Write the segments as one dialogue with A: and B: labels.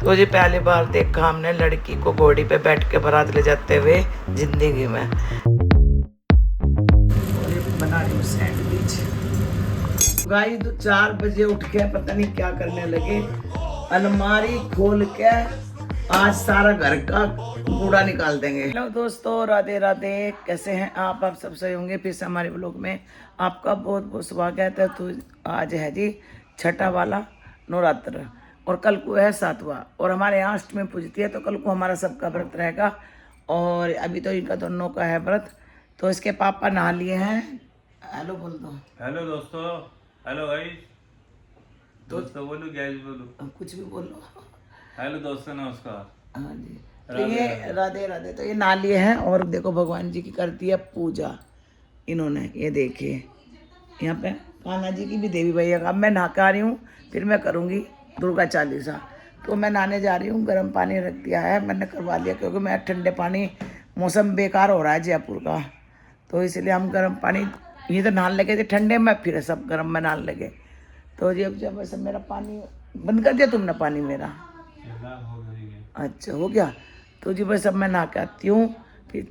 A: तो जी पहली बार देखा हमने लड़की को घोड़ी पे बैठ के बारात ले जाते हुए जिंदगी में। बना रही हूँ सैंडविच। गाइस 4 बजे उठ के पता नहीं क्या करने लगे, अलमारी खोल के आज सारा घर का कूड़ा निकाल देंगे। हेलो दोस्तों, राधे राधे, कैसे हैं आप सब सही होंगे। फिर से हमारे ब्लॉग में आपका बहुत बहुत स्वागत है। तो आज है जी छठा वाला नवरात्र और कल को है 7वां और हमारे यहाँ अष्टमी पूजती है, तो कल को हमारा सबका व्रत रहेगा। और अभी तो इनका दोनों का है व्रत। तो इसके पापा नहा लिए हैं। हेलो बोल दो।
B: हेलो दोस्तों, हेलो गाइस। दोस्तों बोलो, गाइस बोलो,
A: कुछ भी बोलो।
B: हेलो दोस्तों, नमस्कार।
A: हाँ जी। तो ये राधे राधे, तो ये नहा लिए हैं और देखो भगवान जी की करती है पूजा इन्होंने। ये देखिए यहाँ पे कान्हा जी की भी देवी भैया का। अब मैं नहा के आ रही हूँ, फिर मैं करूँगी दुर्गा चालीसा। तो मैं नहाने जा रही हूँ, गर्म पानी रख दिया है मैंने, करवा लिया, क्योंकि मैं ठंडे पानी, मौसम बेकार हो रहा है जयपुर का, तो इसलिए हम गर्म पानी, ये तो नहाने लगे थे ठंडे में, फिर सब गर्म में नहाने लगे। तो जी अब जब सब मेरा पानी बंद कर दिया तुमने, पानी मेरा अच्छा हो गया। तो जी बस अब मैं नहा के आती हूँ, फिर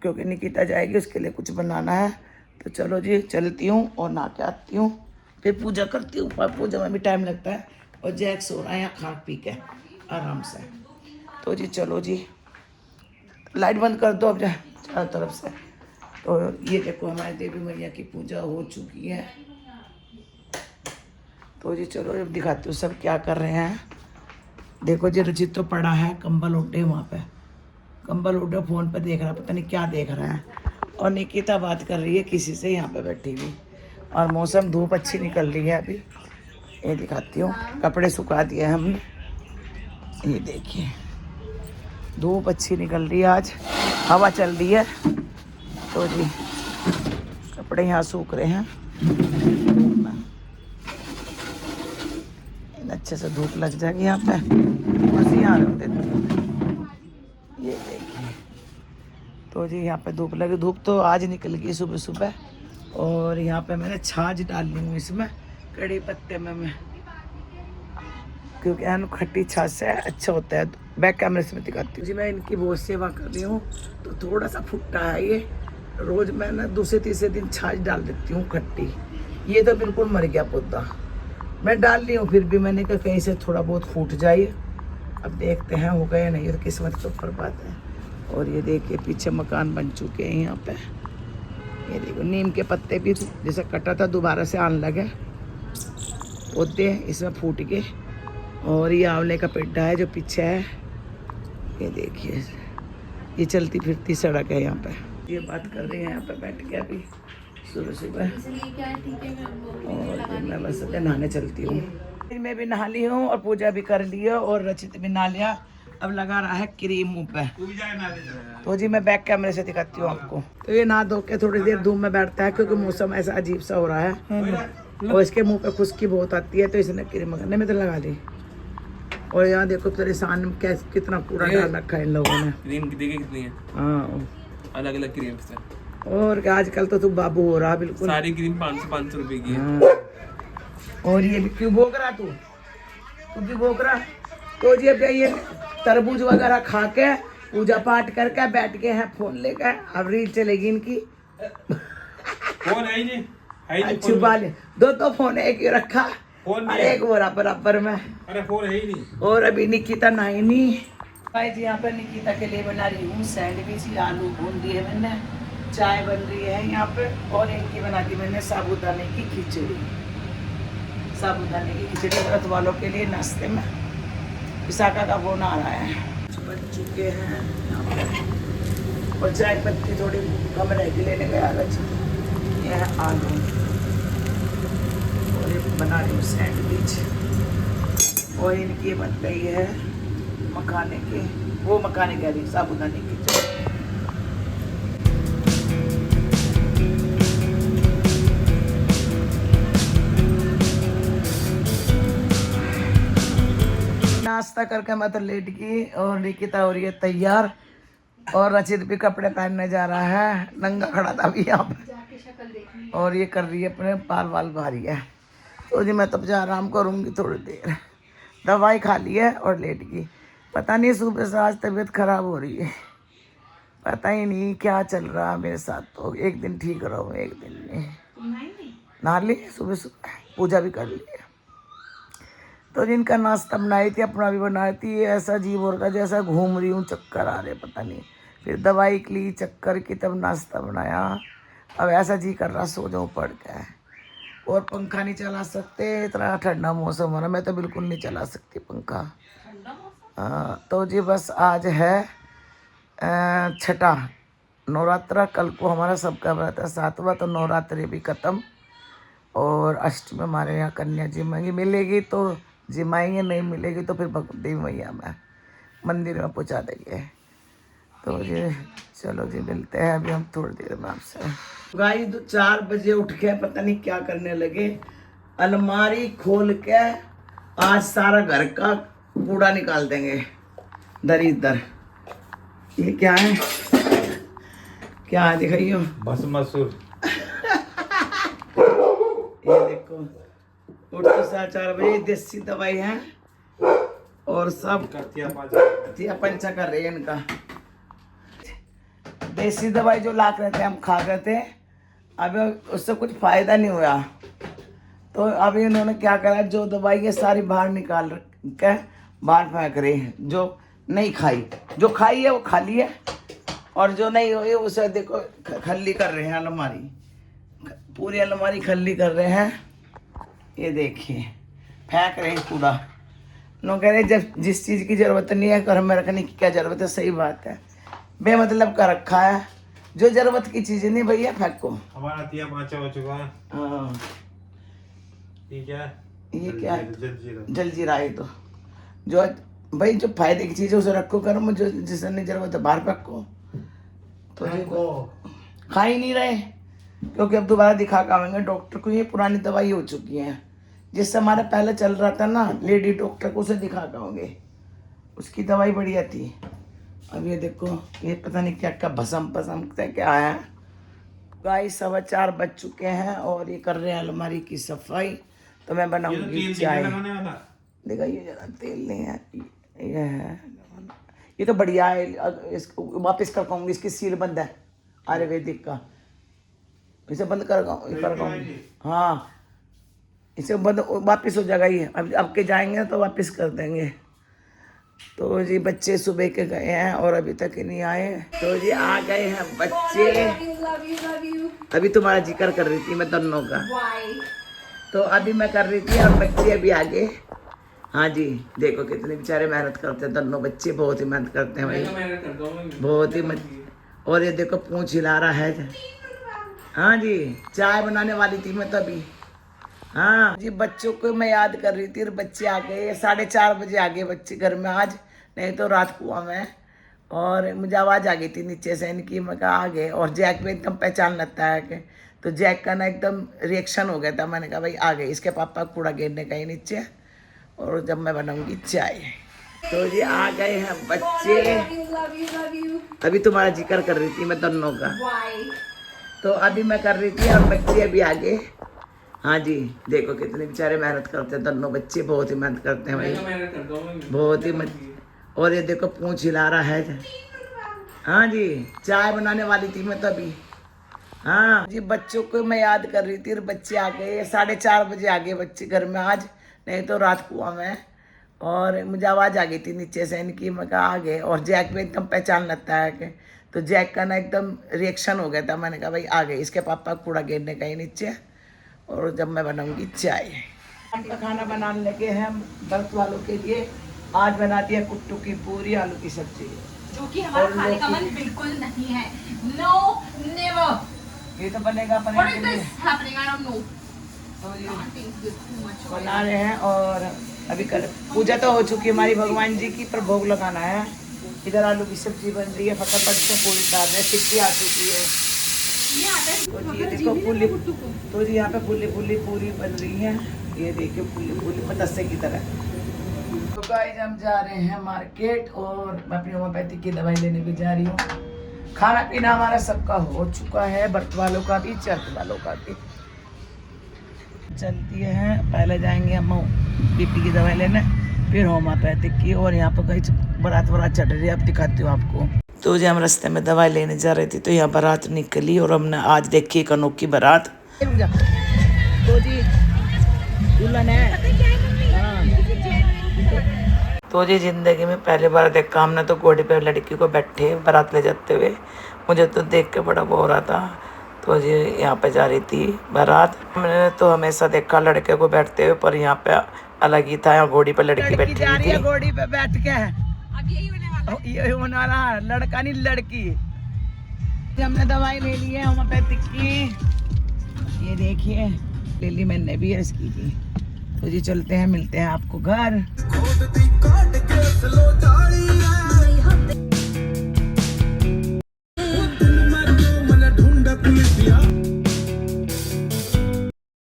A: क्योंकि निकिता जाएगी, उसके लिए कुछ बनाना है। तो चलो जी चलती हूँ और नहा के आती हूँ, फिर पूजा करती हूँ। पूजा में भी टाइम लगता है और जैक सो रहा है यहाँ खा पी के आराम से। तो जी चलो जी, लाइट बंद कर दो अब चारों तरफ से। तो ये देखो हमारे देवी मैया की पूजा हो चुकी है। तो जी चलो अब दिखाती हूँ सब क्या कर रहे हैं। देखो जी रचित तो पड़ा है कंबल ओढ़े वहाँ पे, कंबल ओढ़े फ़ोन पे देख रहा है, पता नहीं क्या देख रहा है। और निकिता बात कर रही है किसी से यहाँ पे बैठी हुई। और मौसम धूप अच्छी निकल रही है अभी। ये दिखाती हूँ, कपड़े सुखा दिए हमने, ये देखिए धूप अच्छी निकल रही है, आज हवा चल रही है। तो जी कपड़े यहाँ सूख रहे हैं, अच्छे से धूप लग जाएगी यहाँ पे। बस यहाँ रख देती हूँ, ये देखिए। तो जी यहाँ पे धूप लगी, धूप तो आज निकल गई सुबह सुबह। और यहाँ पे मैंने छाछ डाल ली हूँ इसमें, कड़ी पत्ते में मैं, क्योंकि अन खट्टी छाछ से अच्छा होता है। बैक कैमरे से मैं दिखाती हूँ जी। मैं इनकी बहुत सेवा कर रही हूँ, तो थोड़ा सा फुट्टा है ये। रोज़ मैं ना दूसरे तीसरे दिन छाछ डाल देती हूँ खट्टी। ये तो बिल्कुल मर गया पौधा, मैं डाल ली हूँ, फिर भी मैंने कहा कहीं से थोड़ा बहुत फूट जाए। अब देखते हैं हो गया नहीं, तो किस्मत के ऊपर बात है। और ये देखिए पीछे मकान बन चुके हैं यहाँ पे। ये देखो नीम के पत्ते भी जैसे कटा था दोबारा से आने लगे पौधे, इसमें फूट के। और ये आंवले का पेड़ है जो पीछे है, ये देखिए। ये चलती फिरती सड़क है यहाँ पे। ये बात कर रही है यहाँ पे बैठ के अभी सुबह सुबह। और मैं बस नहाने चलती हूँ। मैं भी नहा ली हूँ और पूजा भी कर ली है और रचित भी नहा लिया। अब लगा रहा है क्रीम मुँह पे। तो जी मैं बैक कैमरे से दिखाती हूँ आपको। तो ये नहा धो के थोड़ी देर धूप में बैठता है, क्योंकि मौसम ऐसा अजीब सा हो रहा है और इसके मुँह पे खुश्की बहुत आती है, तो इसने क्रीम करने में तो लगा दी। और यहाँ देखो परेशान कैसे कितना कूड़ा डाल रखा है इन लोगों ने।
B: क्रीम कितनी है?
A: हाँ
B: अलग अलग क्रीम से।
A: और क्या आजकल तो तू बाबू हो रहा बिल्कुल।
B: सारी क्रीम 500 रुपए की है।
A: हाँ। और ये क्यों भोग रहा तू क्यों भोग रहा? तो जी अब ये तरबूज वगैरह खा के पूजा पाठ करके बैठ गए हैं फोन लेकर। अब रील चलेगी इनकी।
B: फोन है ही नहीं,
A: छुपा ले दो फोन, एक ही रखा और एक वो रहा बराबर में।
B: अरे फोन है ही नहीं।
A: और अभी निकिता नहीं भाई जी, यहाँ पर निकिता के लिए बना रही हूँ सैंडविच। आलू भून दिए मैंने, चाय बन रही है यहाँ पे। और इनकी बना दी मैंने साबूदाने की खिचड़ी। साबूदाने की खिचड़ी व्रत वालों के लिए नाश्ते में। विशाखा का फोन आ रहा है। बन चुके हैं यहाँ पे। और चाय पत्ती थोड़ी कम रहेगी, लेने गया ये है आलू। और ये बना रही हूँ सैंडविच। और इनकी बन गई है मखाने की, वो मखाने कह रही साबूदाने की खिचड़ी। नाश्ता करके मैं तो लेट गई और निकिता हो रही है तैयार। और रचित भी कपड़े पहनने जा रहा है, नंगा खड़ा था अभी यहाँ पे। और ये कर रही है अपने बाल भारी है। तो जी मैं तब जा आराम करूँगी थोड़ी देर। दवाई खा ली है और लेट गई। पता नहीं सुबह से आज तबीयत खराब हो रही है, पता ही नहीं क्या चल रहा है मेरे साथ। तो एक दिन ठीक रहो, एक दिन में नहा ली, सुबह सुबह पूजा भी कर ली। तो जिनका नाश्ता बनाई थी अपना भी बनाई थी, ऐसा अजीब हो रहा जैसा घूम रही हूँ, चक्कर आ रहे पता नहीं। फिर दवाई के लिए चक्कर की, तब नाश्ता बनाया। अब ऐसा जी कर रहा सो जाऊँ पड़ के, और पंखा नहीं चला सकते, इतना ठंडा मौसम हो रहा, मैं तो बिल्कुल नहीं चला सकती पंखा। तो जी बस आज है छठा नवरात्रा, कल को हमारा सबका व्रत है 7वां, तो नवरात्रि भी ख़त्म। और अष्टमी हमारे यहाँ कन्या जिमाएंगी, मिलेगी तो जिमाएंगे, नहीं मिलेगी तो फिर देवी मैया में मंदिर में पहुँचा देंगे। तो जी चलो जी मिलते हैं अभी हम थोड़ी देर में आपसे। गाइस 4 बजे उठ के पता नहीं क्या करने लगे, अलमारी खोल के आज सारा घर का कूड़ा निकाल देंगे, दरिद्र। ये क्या है, क्या है दिखाइयो,
B: भस्म मसूर।
A: ये देखो उठ तो 4:30 बजे, देसी दवाई है और सब तिया पंचा कर रहे हैं इनका। देसी दवाई जो ला रहे थे हम खा रहे थे, अभी उससे कुछ फायदा नहीं हुआ। तो अभी इन्होंने क्या करा, जो दवाई है सारी बाहर निकाल के बाहर फेंक रहे हैं। जो नहीं खाई, जो खाई है वो खा ली है, और जो नहीं हुई उसे देखो खल्ली कर रहे हैं, अलमारी पूरी अलमारी खल्ली कर रहे हैं। ये देखिए फेंक रहे हैं कूड़ा। नो कह रहे जब जिस चीज़ की ज़रूरत नहीं है घर में रखने की क्या ज़रूरत है। सही बात है, बेमतलब का रखा है, जो ज़रूरत की चीज़ें नहीं भैया फेंको।
B: हमारा तिया पाँचा हो चुका है।
A: हाँ
B: ये क्या है,
A: ये क्या है,
B: जलजीरा।
A: जलजीरा। ये तो जो भाई जो फायदे की चीज़ है उसे रखो, करो में जो जिसे नहीं ज़रूरत है बाहर फेंको। तो खा ही नहीं रहे, क्योंकि अब दोबारा दिखा के आएंगे डॉक्टर को। ये पुरानी दवाई हो चुकी है, जिससे हमारा पहले चल रहा था ना लेडी डॉक्टर को, उसे दिखा के आएंगे, उसकी दवाई बढ़िया थी। अब ये देखो ये पता नहीं क्या क्या भसम क्या है। गाइस 4:15 बज चुके हैं और ये कर रहे हैं अलमारी की सफाई। तो मैं बनाऊंगी चाय। दिखाइए जरा, तेल नहीं है, ये है, ये तो बढ़िया है। इसको वापस कर पाऊंगी, इसकी सील बंद है आयुर्वेदिक का, इसे बंद कर पाऊंगी। हाँ इसे बंद वापस हो जाएगा ये, अब के जाएंगे तो वापस कर देंगे। तो जी बच्चे सुबह के गए हैं और अभी तक नहीं आए। तो जी आ गए हैं बच्चे। अभी तुम्हारा जिक्र कर रही थी मैं दोनों का, तो अभी मैं कर रही थी और बच्चे अभी आ गए। हाँ जी देखो कितने बेचारे मेहनत करते हैं, दोनों बच्चे बहुत ही मेहनत करते हैं भाई, बहुत ही और ये देखो पूंछ हिला रहा है। हाँ जी चाय बनाने वाली थी मैं तो अभी। हाँ जी बच्चों को मैं याद कर रही थी और बच्चे आ गए, 4:30 बजे आ गए बच्चे घर में आज, नहीं तो रात कुआ में। और मुझे आवाज़ आ गई थी नीचे से इनकी, मैं कहा आ गए। और जैक भी एकदम पहचान लगता है कि, तो जैक का ना एकदम रिएक्शन हो गया था। मैंने कहा भाई आ गए, इसके पापा कूड़ा गिरने का ही नीचे, और जब मैं बनाऊंगी चाय। तो जी आ गए हैं बच्चे। अभी तुम्हारा जिक्र कर रही थी मैं दोनों का, तो अभी मैं कर रही थी और बच्चे अभी आ गए। हाँ जी देखो कितने बेचारे मेहनत करते हैं, दोनों बच्चे बहुत ही मेहनत करते हैं भाई, बहुत ही और ये देखो पूंछ हिला रहा है। हाँ जी चाय बनाने वाली थी मैं तो अभी। हाँ जी बच्चों को मैं याद कर रही थी और बच्चे आ गए, 4:30 बजे आ गए बच्चे घर में आज, नहीं तो रात कुआ में। और मुझे आवाज़ आ गई थी नीचे से इनकी, मैं कहा आ गए। और जैक भी एकदम पहचान लगता है कि, तो जैक का ना एकदम रिएक्शन हो गया था। मैंने कहा भाई आ गए, इसके पापा कूड़ा गिरने का ही नीचे, और जब मैं बनाऊंगी चाय। का खाना बनाने लगे हैं व्रत वालों के लिए। आज बनाती है कुट्टू की पूरी, आलू की सब्जी,
C: जो कि हमारा खाने का मन बिल्कुल नहीं है। No never.
A: ये तो बनेगा
C: What
A: पनीर
C: is
A: के लिए।
C: this happening? I don't know.
A: तो ये
C: Can't taste this too much oil.
A: बना रहे हैं। और अभी कल पूजा तो हो चुकी है हमारी भगवान जी की, पर भोग लगाना है। इधर आलू की सब्जी बन रही है, फटाफट से पूरी डाल रहे हैं, सिक्की आ चुकी है।
C: ये आता है
A: तो जी ये देखो फूली, तो जी यहाँ पे फूली फूली पूरी बन रही है। ये देखिए फूली फूली पतस्से की तरह। तो गाइस हम जा रहे हैं मार्केट और मैं अपनी होम्योपैथिक की दवाई लेने भी जा रही हूँ। खाना पीना हमारा सबका हो चुका है, व्रत वालों का भी, चर्च वालों का भी। चलती है, पहले जाएंगे हम बीपी की दवाई लेने, फिर होम्योपैथिक की, और यहाँ पर कहीं बारात चढ़ रही है, अब दिखाती हूँ आपको। तो जी हम रास्ते में दवाई लेने जा रहे थे, तो यहाँ बारात निकली और हमने आज देखी एक अनोखी बारात। तो जी दुल्हन है, तो जी जिंदगी में पहली बार देखा हमने तो घोड़े पे लड़की को बैठे बारात ले जाते हुए। मुझे तो देख के बड़ा वो हो रहा था। तो जी यहाँ पे जा रही थी बारात। मैंने तो हमेशा देखा लड़के को बैठते हुए, पर यहाँ पे अलग ही था। यहाँ घोड़ी पे लड़की बैठी जा रही है, घोड़ी पे बैठ के।
C: अब यही होने वाला है।
A: ये होने वाला, लड़का नहीं लड़की। हमने दवाई ले ली है होम्योपैथिक की, ये देखिए ले ली मैंने भी इसकी भी। तो जी चलते हैं, मिलते हैं आपको घर।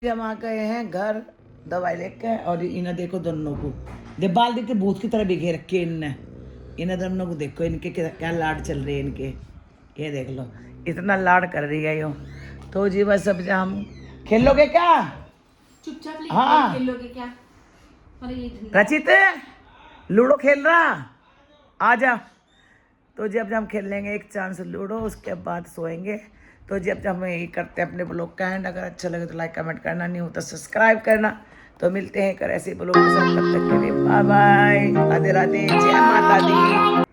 A: हम आ गए हैं घर दवाई लेके, और इन्हें देखो दोनों को, दे बाल देख के भूत की तरह बिगे रखे इन्हें दोनों को देखो, इनके क्या लाड चल रहे हैं इनके, ये देख लो इतना लाड कर रही है यो। तो जी बस अब हम खेलोगे क्या?
C: चुपचाप
A: हाँ।
C: खेलोगे क्या? अरे ये
A: रचित लूडो खेल रहा, आ जा। तो जी अब हम खेल लेंगे एक चांस लूडो, उसके बाद सोएंगे। तो जी अब हम यही करते हैं अपने ब्लॉग का एंड। अगर अच्छा लगे तो लाइक कमेंट करना, नहीं हो तो सब्सक्राइब करना। तो मिलते हैं एक ऐसे ब्लॉग के साथ, तब तक के लिए बाय बाय, राधे राधे, जय माता दी।